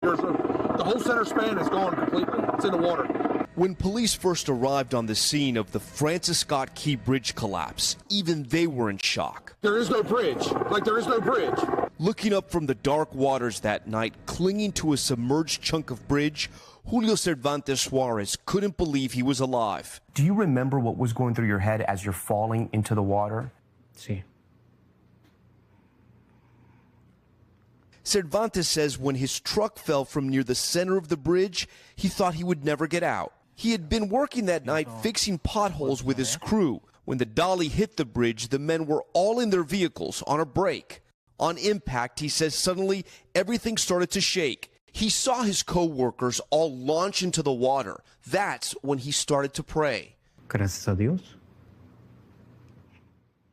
The whole center span is gone completely. It's in the water. When police first arrived on the scene of the Francis Scott Key Bridge collapse, even they were in shock. There is no bridge. There is no bridge. Looking up from the dark waters that night, clinging to a submerged chunk of bridge, Julio Cervantes Suarez couldn't believe he was alive. Do you remember what was going through your head as you're falling into the water? Sí. Cervantes says when his truck fell from near the center of the bridge, he thought he would never get out. He had been working that night fixing potholes with his crew. When the dolly hit the bridge, the men were all in their vehicles on a break. On impact, he says suddenly everything started to shake. He saw his co-workers all launch into the water. That's when he started to pray. Gracias a Dios.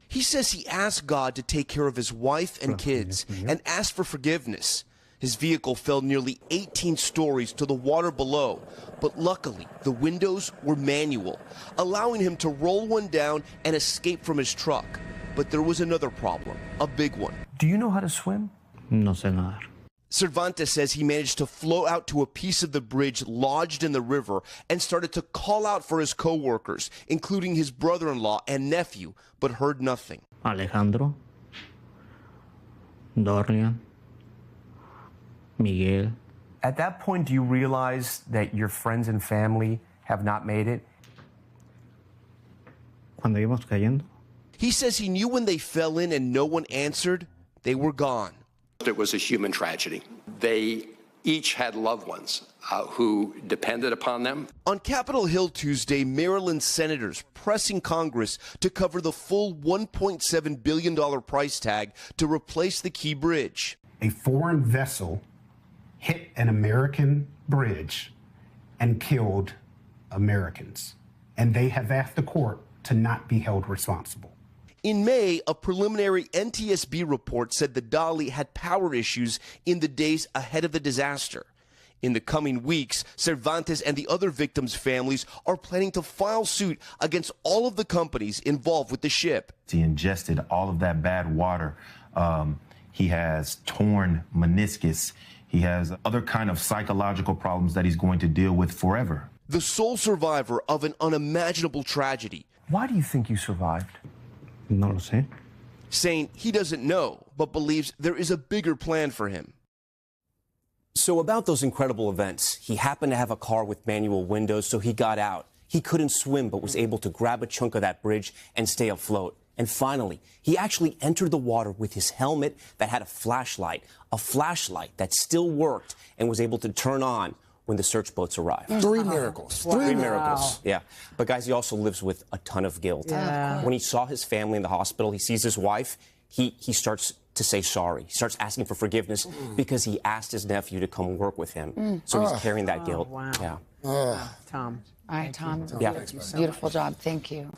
He says he asked God to take care of his wife and kids and asked for forgiveness. His vehicle fell nearly 18 stories to the water below, but luckily the windows were manual, allowing him to roll one down and escape from his truck. But there was another problem, a big one. Do you know how to swim? No sé nadar. Cervantes says he managed to float out to a piece of the bridge lodged in the river and started to call out for his co-workers, including his brother-in-law and nephew, but heard nothing. Alejandro, Dorian, Miguel. At that point, do you realize that your friends and family have not made it? Cuando íbamos cayendo. He says he knew when they fell in and no one answered, they were gone. It was a human tragedy. They each had loved ones who depended upon them. On Capitol Hill Tuesday, Maryland senators pressing Congress to cover the full $1.7 billion price tag to replace the Key Bridge. A foreign vessel hit an American bridge and killed Americans, and they have asked the court to not be held responsible. In May, a preliminary NTSB report said the dolly had power issues in the days ahead of the disaster. In the coming weeks, Cervantes and the other victims' families are planning to file suit against all of the companies involved with the ship. He ingested all of that bad water. He has torn meniscus. He has other kind of psychological problems that he's going to deal with forever. The sole survivor of an unimaginable tragedy. Why do you think you survived? No lo sé. Saying he doesn't know, but believes there is a bigger plan for him. So about those incredible events, he happened to have a car with manual windows, so he got out. He couldn't swim, but was able to grab a chunk of that bridge and stay afloat. And finally, he actually entered the water with his helmet that had a flashlight that still worked and was able to turn on when the search boats arrived. Three miracles. Wow. Three miracles, yeah. But guys, he also lives with a ton of guilt. Yeah. When he saw his family in the hospital, he sees his wife, he starts to say sorry. He starts asking for forgiveness because he asked his nephew to come work with him. So he's carrying that guilt. Wow. Yeah. Tom. All right, Tom. Yeah. Beautiful job. Thank you.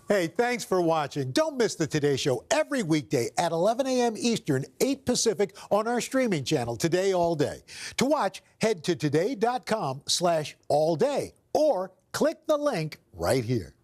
Hey, thanks for watching. Don't miss the Today Show every weekday at 11 a.m. Eastern, 8 Pacific on our streaming channel, Today All Day. To watch, head to today.com/allday or click the link right here.